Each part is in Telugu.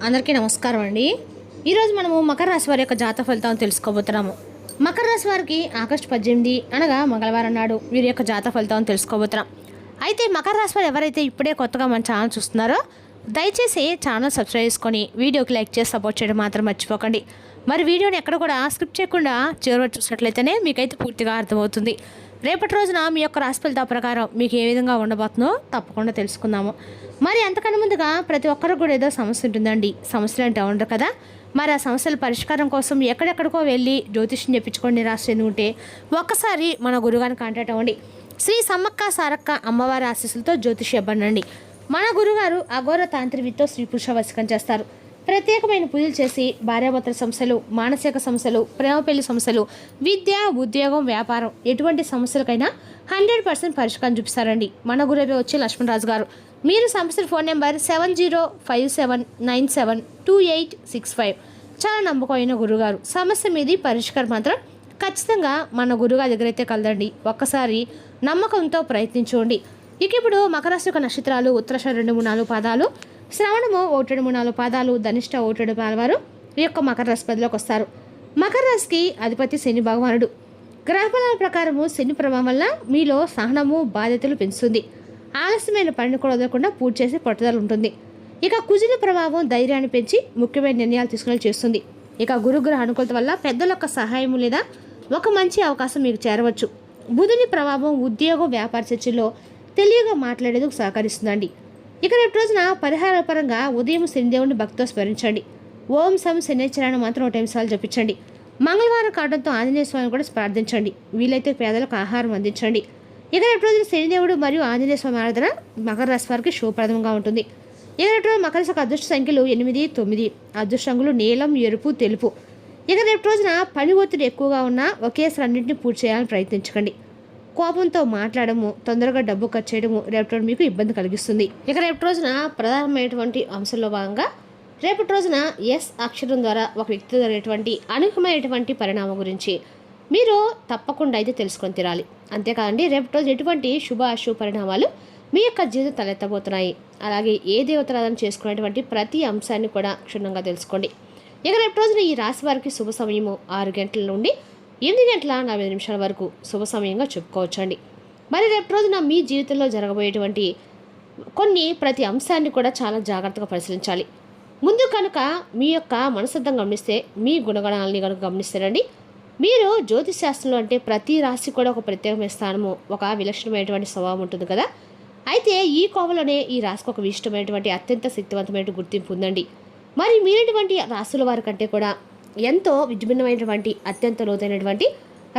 అందరికీ నమస్కారం అండి. ఈరోజు మనము మకర రాశి వారి యొక్క జాతక ఫలితాలను తెలుసుకోబోతున్నాము. మకర రాశి వారికి ఆగస్టు 18 అనగా మంగళవారం నాడు వీరి యొక్క జాతక ఫలితాలను తెలుసుకోబోతున్నాం. అయితే మకర రాశి వారు ఎవరైతే ఇప్పుడే కొత్తగా మన ఛానల్ చూస్తున్నారో దయచేసి ఛానల్ సబ్స్క్రైబ్ చేసుకొని వీడియోకి లైక్ చేసి సపోర్ట్ చేయడం మాత్రం మర్చిపోకండి. మరి వీడియోని ఎక్కడ కూడా స్కిప్ చేయకుండా చివరి చూసినట్లయితేనే మీకైతే పూర్తిగా అర్థమవుతుంది. రేపటి రోజున మీ యొక్క రాశి ఫలితాల ప్రకారం మీకు ఏ విధంగా ఉండబోతుందో తప్పకుండా తెలుసుకుందాము. మరి అంతకన్నా ముందుగా ప్రతి ఒక్కరికి కూడా ఏదో సమస్య ఉంటుందండి. సమస్యలు అంటే ఉండదు కదా. మరి ఆ సమస్యల పరిష్కారం కోసం ఎక్కడెక్కడికో వెళ్ళి జ్యోతిష్యం చెప్పించుకొని రాసి ఉంటే ఒక్కసారి మన గురుగారిని కాంటాక్ట్ అవ్వండి. శ్రీ సమ్మక్క సారక్క అమ్మవారి ఆశీస్సులతో జ్యోతిష్య ఇవ్వండి. మన గురుగారు అఘోర తాంత్రివితో స్త్రీ పురుష వశకం చేస్తారు. ప్రత్యేకమైన పూజలు చేసి భార్యాభర్తల సమస్యలు, మానసిక సమస్యలు, ప్రేమ పెళ్లి సమస్యలు, విద్య, ఉద్యోగం, వ్యాపారం ఎటువంటి సమస్యలకైనా 100% పరిష్కారం చూపిస్తారండి. మన గురువు వచ్చి లక్ష్మణరాజు గారు. మీరు సంస్థ ఫోన్ నెంబర్ 7057972865. చాలా నమ్మకమైన గురుగారు. సమస్య మీది పరిష్కారం మాత్రం ఖచ్చితంగా మన గురుగారి దగ్గర అయితే కలదండి. ఒక్కసారి నమ్మకంతో ప్రయత్నించండి. ఇక ఇప్పుడు మకర రాశి యొక్క నక్షత్రాలు ఉత్తరాషాఢ 2, 3, 4 పాదాలు, శ్రవణము 1, 2, 3, 4 పాదాలు, ధనిష్ట 1, 2 పాదాల వారు ఈ యొక్క మకర రాశి పదిలోకి వస్తారు. మకర రాశికి అధిపతి శని భగవానుడు. గ్రహఫలాల ప్రకారము శని ప్రభావం వల్ల మీలో సహనము, బాధ్యతలు పెంచుతుంది. ఆలస్యమైన పనిని కూడా వదలకుండా పూర్తి చేసే పట్టుదల ఉంటుంది. ఇక కుజుల ప్రభావం ధైర్యాన్ని పెంచి ముఖ్యమైన నిర్ణయాలు తీసుకునే చేస్తుంది. ఇక గురుగ్రహ అనుకూలత వల్ల పెద్దల యొక్క సహాయము లేదా ఒక మంచి అవకాశం మీకు చేరవచ్చు. బుధుని ప్రభావం ఉద్యోగం, వ్యాపార చర్చల్లో తెలివిగా మాట్లాడేందుకు సహకరిస్తుందండి. ఇక రేపు రోజున పరిహార పరంగా ఉదయం శనిదేవుని భక్తితో స్మరించండి. ఓం సం శనిచరాన్ని మాత్రం 1 నిమిషాలు జపించండి. మంగళవారం కావడంతో ఆంజనేయ స్వామిని కూడా ప్రార్థించండి. వీలైతే పేదలకు ఆహారం అందించండి. ఇక రేపు రోజున శనిదేవుడు మరియు ఆంజనేయ స్వామి ఆరాధన మకర రాశి వారికి శుభప్రదంగా ఉంటుంది. ఇక రేపు రోజు మకర రాశి అదృష్ట సంఖ్యలు 8, 9. అదృష్ట రంగులు నీలం, ఎరుపు, తెలుపు. ఇక రేపు రోజున పని ఒత్తిడి ఎక్కువగా ఉన్నా ఒకేసారి అన్నింటినీ పూర్తి చేయాలని ప్రయత్నించకండి. కోపంతో మాట్లాడము, తొందరగా డబ్బు ఖర్చు చేయడము రేపటి రోజు మీకు ఇబ్బంది కలిగిస్తుంది. ఇక రేపటి రోజున ప్రధానమైనటువంటి అంశంలో భాగంగా రేపటి రోజున ఎస్ అక్షరం ద్వారా ఒక వ్యక్తి జరిగేటువంటి అనూహ్యమైనటువంటి పరిణామం గురించి మీరు తప్పకుండా అయితే తెలుసుకొని తీరాలి. అంతేకాదండి రేపటి రోజు ఎటువంటి శుభ అశుభ పరిణామాలు మీ యొక్క జీవితం తలెత్తబోతున్నాయి. అలాగే ఏ దేవతారాధన చేసుకునేటువంటి ప్రతి అంశాన్ని కూడా క్షుణ్ణంగా తెలుసుకోండి. ఇక రేపటి రోజున ఈ రాశి వారికి శుభ సమయము 6 గంటల నుండి 8 గంటల 45 నిమిషాల వరకు శుభ సమయంగా చెప్పుకోవచ్చండి. మరి రేపు రోజున మీ జీవితంలో జరగబోయేటువంటి ప్రతి అంశాన్ని కూడా చాలా జాగ్రత్తగా పరిశీలించాలి. ముందు కనుక మీ యొక్క మనస్తత్వం గమనిస్తే, మీ గుణగణాలని కనుక గమనిస్తారండి, మీరు జ్యోతిష్ శాస్త్రంలో అంటే ప్రతి రాశి కూడా ఒక ప్రత్యేకమైన స్థానము, ఒక విలక్షణమైనటువంటి స్వభావం ఉంటుంది కదా. అయితే ఈ కోవలోనే ఈ రాశికి ఒక విశిష్టమైనటువంటి అత్యంత శక్తివంతమైన గుర్తింపు ఉందండి. మరి మీరేటువంటి రాశుల వారి కంటే కూడా ఎంతో విభిన్నమైనటువంటి అత్యంత లోతైనటువంటి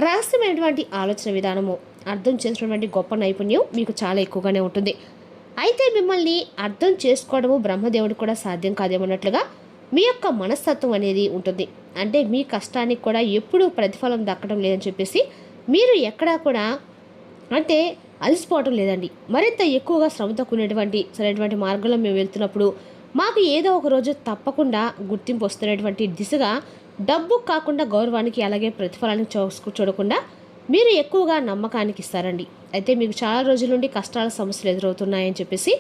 రహస్యమైనటువంటి ఆలోచన విధానము, అర్థం చేసినటువంటి గొప్ప నైపుణ్యం మీకు చాలా ఎక్కువగానే ఉంటుంది. అయితే మిమ్మల్ని అర్థం చేసుకోవడము బ్రహ్మదేవుడికి కూడా సాధ్యం కాదేమన్నట్లుగా మీ యొక్క మనస్తత్వం అనేది ఉంటుంది. అంటే మీ కష్టానికి కూడా ఎప్పుడూ ప్రతిఫలం దక్కడం లేదని చెప్పేసి మీరు ఎక్కడా కూడా అంటే అలసిపోవటం లేదండి. మరింత ఎక్కువగా శ్రమతో కూడినటువంటి సరైనటువంటి మార్గంలో మేము వెళ్తున్నప్పుడు మాకు ఏదో ఒక రోజు తప్పకుండా గుర్తింపు వస్తున్నటువంటి దిశగా డబ్బు కాకుండా గౌరవానికి అలాగే ప్రతిఫలానికి చూడకుండా మీరు ఎక్కువగా నమ్మకానికి ఇస్తారండి. అయితే మీకు చాలా రోజుల నుండి కష్టాల సమస్యలు ఎదురవుతున్నాయని చెప్పేసి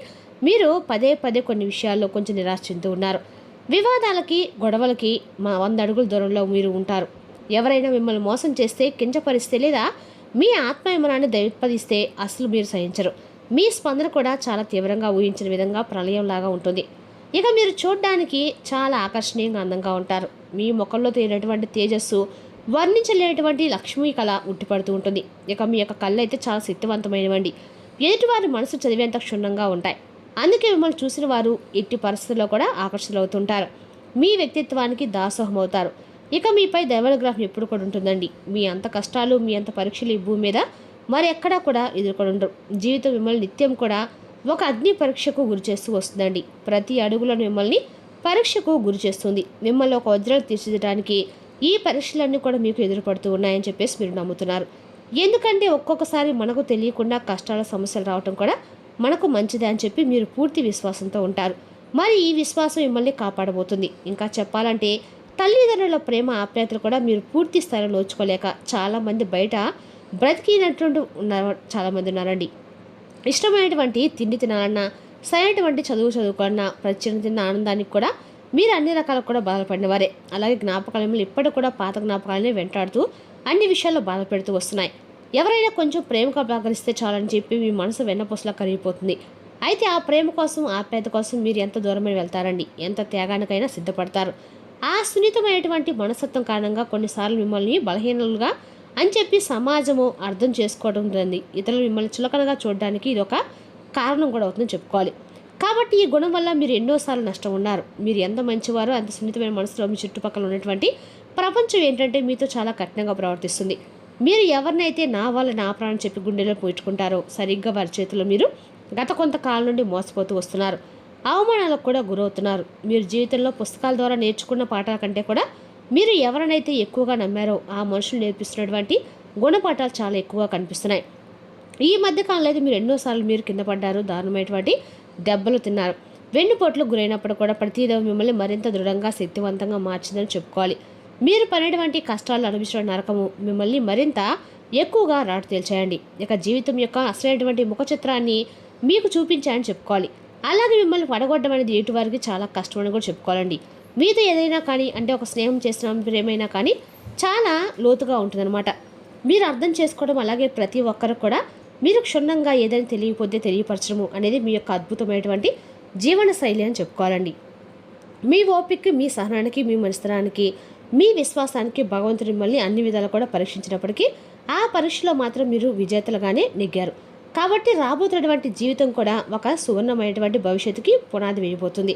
మీరు పదే కొన్ని విషయాల్లో కొంచెం నిరాశ చెందుతూ ఉన్నారు. వివాదాలకి, గొడవలకి 100 అడుగుల దూరంలో మీరు ఉంటారు. ఎవరైనా మిమ్మల్ని మోసం చేస్తే, కించపరిస్తే లేదా మీ ఆత్మయమనాన్ని దయపదిస్తే అసలు మీరు సహించరు. మీ స్పందన కూడా చాలా తీవ్రంగా ఊహించిన విధంగా ప్రళయంలాగా ఉంటుంది. ఇక మీరు చూడడానికి చాలా ఆకర్షణీయంగా అందంగా ఉంటారు. మీ ముఖంలో తేలినటువంటి తేజస్సు, వర్ణించలేనటువంటి లక్ష్మీ కళ ఉట్టిపడుతూ ఉంటుంది. ఇక మీ యొక్క కళ్ళు అయితే చాలా శక్తివంతమైనవండి. ఎదుటివారి మనసు చదివేంత క్షుణ్ణంగా ఉంటాయి. అందుకే మిమ్మల్ని చూసిన వారు ఎట్టి పరిస్థితుల్లో కూడా ఆకర్షితులవుతుంటారు. మీ వ్యక్తిత్వానికి దాసోహం అవుతారు. ఇక మీపై దైవానుగ్రహం ఎప్పుడు కూడా ఉంటుందండి. మీ అంత కష్టాలు, మీ అంత పరీక్షలు ఈ భూమి మీద మరి ఎక్కడా కూడా ఎదుర్కొని ఉండరు. జీవితం మిమ్మల్ని నిత్యం కూడా ఒక అగ్ని పరీక్షకు గురి చేస్తూ వస్తుందండి. ప్రతి అడుగులో మిమ్మల్ని పరీక్షకు గురి చేస్తుంది. మిమ్మల్ని ఒక వజ్రాలు తీర్చిదిద్దడానికి ఈ పరీక్షలన్నీ కూడా మీకు ఎదురుపడుతూ ఉన్నాయని చెప్పేసి మీరు నమ్ముతున్నారు. ఎందుకంటే ఒక్కొక్కసారి మనకు తెలియకుండా కష్టాల సమస్యలు రావటం కూడా మనకు మంచిదే అని చెప్పి మీరు పూర్తి విశ్వాసంతో ఉంటారు. మరి ఈ విశ్వాసం మిమ్మల్ని కాపాడబోతుంది. ఇంకా చెప్పాలంటే తల్లిదండ్రుల ప్రేమ, ఆప్యాయతలు కూడా మీరు పూర్తి స్థాయిలో నోచుకోలేక చాలామంది బయట బ్రతికినటువంటి చాలామంది ఉన్నారండి. ఇష్టమైనటువంటి తిండి తినాలన్నా, సరైనటువంటి చదువుకున్నా, ప్రతి చిన్న ఆనందానికి కూడా మీరు అన్ని రకాలకు కూడా బాధపడిన వారే. అలాగే జ్ఞాపకాలు మిమ్మల్ని ఇప్పటికి కూడా పాత జ్ఞాపకాలనే వెంటాడుతూ అన్ని విషయాల్లో బాధ పెడుతూ వస్తున్నాయి. ఎవరైనా కొంచెం ప్రేమగా పలకరిస్తే చాలని చెప్పి మీ మనసు వెన్నపూసలా కరిగిపోతుంది. అయితే ఆ ప్రేమ కోసం, ఆప్యాయత కోసం మీరు ఎంత దూరమైన వెళ్తారండి, ఎంత త్యాగానికైనా సిద్ధపడతారు. ఆ సున్నితమైనటువంటి మనస్తత్వం కారణంగా కొన్నిసార్లు మిమ్మల్ని బలహీనలుగా అని చెప్పి సమాజము అర్థం చేసుకోవడం ఉంది. ఇతరులు మిమ్మల్ని చులకనగా చూడడానికి ఇది ఒక కారణం కూడా అవుతుందని చెప్పుకోవాలి. కాబట్టి ఈ గుణం వల్ల మీరు ఎన్నోసార్లు నష్టం ఉన్నారు. మీరు ఎంత మంచివారో అంత సున్నితమైన మనసులో మీ చుట్టుపక్కల ఉన్నటువంటి ప్రపంచం ఏంటంటే మీతో చాలా కఠినంగా ప్రవర్తిస్తుంది. మీరు ఎవరినైతే నా వల్ల నా ప్రాణం చెప్పి గుండెలో పూడ్చుకుంటారో సరిగ్గా వారి చేతిలో మీరు గత కొంతకాలం నుండి మోసపోతూ వస్తున్నారు. అవమానాలకు కూడా గురవుతున్నారు. మీరు జీవితంలో పుస్తకాల ద్వారా నేర్చుకున్న పాఠాల కంటే కూడా మీరు ఎవరినైతే ఎక్కువగా నమ్మారో ఆ మనుషులు నేర్పిస్తున్నటువంటి గుణపాఠాలు చాలా ఎక్కువగా కనిపిస్తున్నాయి. ఈ మధ్యకాలంలో అయితే మీరు ఎన్నోసార్లు మీరు కింద పడ్డారు, దారుణమైనటువంటి దెబ్బలు తిన్నారు. వెన్నుపోట్లు గురైనప్పుడు కూడా ప్రతిదీ మిమ్మల్ని మరింత దృఢంగా శక్తివంతంగా మార్చిందని చెప్పుకోవాలి. మీరు పడినటువంటి కష్టాలు అనుభవించిన నరకము మిమ్మల్ని మరింత ఎక్కువగా రాటు తేల్చేయండి. ఇక జీవితం యొక్క అసలైనటువంటి ముఖ చిత్రాన్ని మీకు చూపించాయని చెప్పుకోవాలి. అలాగే మిమ్మల్ని పడగొట్టడం అనేది ఎటు వారికి చాలా కష్టమని కూడా చెప్పుకోవాలండి. మీతో ఏదైనా కానీ అంటే ఒక స్నేహం చేసిన ప్రేమైనా కానీ చాలా లోతుగా ఉంటుందన్నమాట. మీరు అర్థం చేసుకోవడం, అలాగే ప్రతి ఒక్కరు కూడా మీరు క్షుణ్ణంగా ఏదైనా తెలియకపోతే తెలియపరచడము అనేది మీ యొక్క అద్భుతమైనటువంటి జీవన శైలి అని చెప్పుకోవాలండి. మీ ఓపికకి, మీ సహనానికి, మీ మనస్తనానికి, మీ విశ్వాసానికి భగవంతుడు మిమ్మల్ని అన్ని విధాలు కూడా పరీక్షించినప్పటికీ ఆ పరీక్షలో మాత్రం మీరు విజేతలుగానే నెగ్గారు. కాబట్టి రాబోతున్నటువంటి జీవితం కూడా ఒక సువర్ణమైనటువంటి భవిష్యత్తుకి పునాది వేయబోతుంది.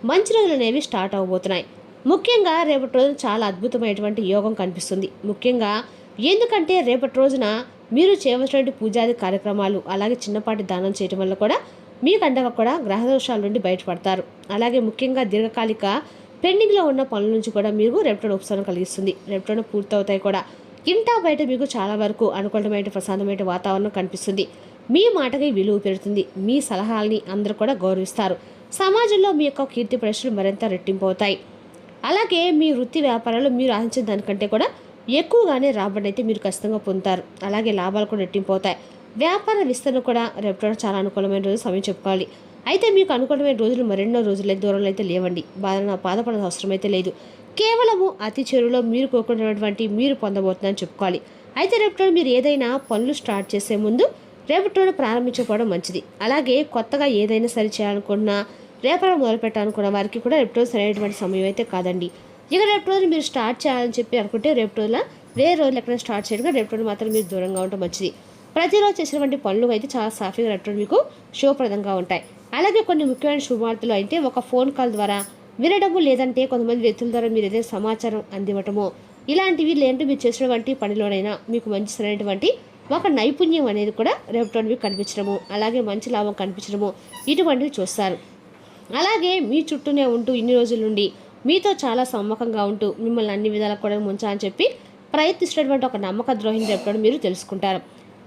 మంచి రోజులు అనేవి స్టార్ట్ అవబోతున్నాయి. ముఖ్యంగా రేపటి రోజున చాలా అద్భుతమైనటువంటి యోగం కనిపిస్తుంది. ముఖ్యంగా ఎందుకంటే రేపటి రోజున మీరు చేయవలసినటువంటి పూజాది కార్యక్రమాలు, అలాగే చిన్నపాటి దానం చేయడం వల్ల కూడా మీకు అండగా కూడా గ్రహదోషాల నుండి బయటపడతారు. అలాగే ముఖ్యంగా దీర్ఘకాలిక పెండింగ్లో ఉన్న పనుల నుంచి కూడా మీకు రేపటి ఉపశమనం కలిగిస్తుంది. రేపటి పూర్తవుతాయి కూడా. ఇంటా బయట మీకు చాలా వరకు అనుకూలమైన ప్రశాంతమైన వాతావరణం కనిపిస్తుంది. మీ మాటకి విలువ పెరుగుతుంది. మీ సలహాలని అందరూ కూడా గౌరవిస్తారు. సమాజంలో మీ యొక్క కీర్తి ప్రశ్నలు మరింత రెట్టింపు అవుతాయి. అలాగే మీ వృత్తి వ్యాపారాలు మీరు ఆశించిన దానికంటే కూడా ఎక్కువగానే రాబడి అయితే మీరు ఖచ్చితంగా పొందుతారు. అలాగే లాభాలు కూడా రెట్టింపు అవుతాయి. వ్యాపార విస్తరణ కూడా రేపటి చాలా అనుకూలమైన రోజు సమయం చెప్పుకోవాలి. అయితే మీకు అనుకూలమైన రోజులు మరెన్నో రోజులైతే దూరంలో అయితే లేవండి. బాధపడే అవసరం అయితే లేదు. కేవలము అతి చెరువులో మీరు కోరుకున్నటువంటి మీరు పొందబోతుందని చెప్పుకోవాలి. అయితే రేపటి మీరు ఏదైనా పనులు స్టార్ట్ చేసే ముందు రేపటి ప్రారంభించుకోవడం మంచిది. అలాగే కొత్తగా ఏదైనా సరి చేయాలనుకున్నా రేపటి మొదలు పెట్టాలనుకున్న వారికి కూడా రేపటి సరైనటువంటి సమయం అయితే కాదండి. ఇక రేపటి రోజు మీరు స్టార్ట్ చేయాలని చెప్పి అనుకుంటే రేపటి రోజున వేరే రోజులు ఎక్కడైనా స్టార్ట్ చేయడం రేపటి రోజు మాత్రం మీరు దూరంగా ఉండటం మంచిది. ప్రతిరోజు చేసినటువంటి పనులు అయితే చాలా సాఫీగా రేపటి మీకు శుభప్రదంగా ఉంటాయి. అలాగే కొన్ని ముఖ్యమైన శుభవార్తలు అయితే ఒక ఫోన్ కాల్ ద్వారా వినడము, లేదంటే కొంతమంది వ్యక్తుల ద్వారా మీరు ఏదైనా సమాచారం అందివ్వటము, ఇలాంటివి లేదంటే మీరు చేసినటువంటి పనిలోనైనా మీకు మంచి సరైనటువంటి ఒక నైపుణ్యం అనేది కూడా రేపటి మీకు కనిపించడము, అలాగే మంచి లాభం కనిపించడము ఇటువంటివి చూస్తారు. అలాగే మీ చుట్టూనే ఉంటూ ఇన్ని రోజుల నుండి మీతో చాలా సమ్మకంగా ఉంటూ మిమ్మల్ని అన్ని విధాలకు కూడా ముంచాలని చెప్పి ప్రయత్నిస్తున్నటువంటి ఒక నమ్మక ద్రోహిని రేపటి మీరు తెలుసుకుంటారు.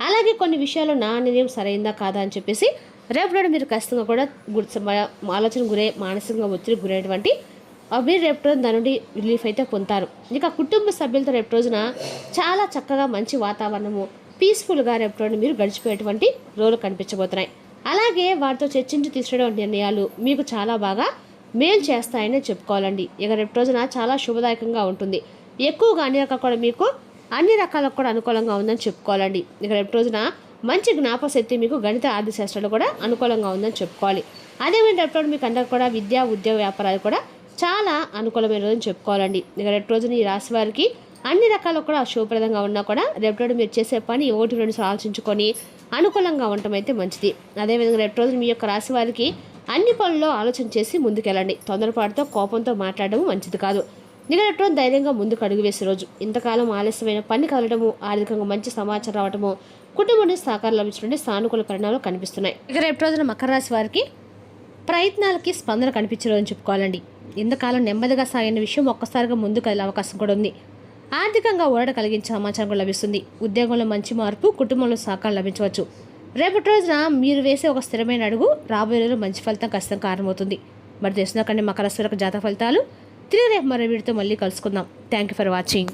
అలాగే కొన్ని విషయాలు నా నిర్ణయం సరైందా కాదా అని చెప్పేసి రేపటి మీరు ఖచ్చితంగా కూడా ఆలోచన గురే, మానసికంగా ఒత్తిడి గురైనటువంటి మీరు రేపు రోజున దాని నుండి రిలీఫ్ అయితే పొందుతారు. ఇక కుటుంబ సభ్యులతో రేపు రోజున చాలా చక్కగా మంచి వాతావరణము పీస్ఫుల్గా రేపు రోజున మీరు గడిచిపోయేటువంటి రోజులు కనిపించబోతున్నాయి. అలాగే వారితో చర్చించి తీసుకునేటువంటి నిర్ణయాలు మీకు చాలా బాగా మేలు చేస్తాయని చెప్పుకోవాలండి. ఇక రేపు రోజున చాలా శుభదాయకంగా ఉంటుంది. ఎక్కువగా అన్ని రకాలు కూడా మీకు అన్ని రకాలకు కూడా అనుకూలంగా ఉందని చెప్పుకోవాలండి. ఇక రేపు రోజున మంచి జ్ఞాపశక్తి మీకు గణిత ఆర్థిక శాస్త్రాలు కూడా అనుకూలంగా ఉందని చెప్పుకోవాలి. అదేవిధంగా రేపు మీకు అందరూ కూడా విద్యా ఉద్యోగ వ్యాపారాలు కూడా చాలా అనుకూలమైన రోజుని చెప్పుకోవాలండి. ఇక రేపు రోజున ఈ రాశి వారికి అన్ని రకాలు కూడా శుభప్రదంగా ఉన్నా కూడా రేపు మీరు చేసే పని 1-2 ఆలోచించుకొని అనుకూలంగా ఉండటం అయితే మంచిది. అదేవిధంగా రేపు రోజున మీ యొక్క రాశి వారికి అన్ని పనుల్లో ఆలోచన చేసి ముందుకెళ్ళండి. తొందరపాటుతో కోపంతో మాట్లాడడం మంచిది కాదు. ఇక రేపు రోజు ధైర్యంగా ముందుకు అడుగు వేసే రోజు. ఇంతకాలం ఆలస్యమైన పని కలగడము, ఆర్థికంగా మంచి సమాచారం రావడము, కుటుంబాన్ని సహకారం లభించడం సానుకూల పరిణామాలు కనిపిస్తున్నాయి. ఇక రేపు రోజున మకర రాశి వారికి ప్రయత్నాలకి స్పందన కనిపించదని చెప్పుకోవాలండి. ఇంతకాలం నెమ్మదిగా సాగిన విషయం ఒక్కసారిగా ముందుకు కదిలే అవకాశం కూడా ఉంది. ఆర్థికంగా ఊరట కలిగించే సమాచారం కూడా లభిస్తుంది. ఉద్యోగంలో మంచి మార్పు, కుటుంబంలో సహకారం లభించవచ్చు. రేపటి రోజున మీరు వేసే ఒక స్థిరమైన అడుగు రాబోయే రోజుల్లో మంచి ఫలితం ఖచ్చితంగా కారణమవుతుంది. మరి తెలిసిన కంటే మకర రాశి వారికి జాతక ఫలితాలు తిరిగి రేపు మరో వీడితో మళ్ళీ కలుసుకుందాం. Thank you for watching.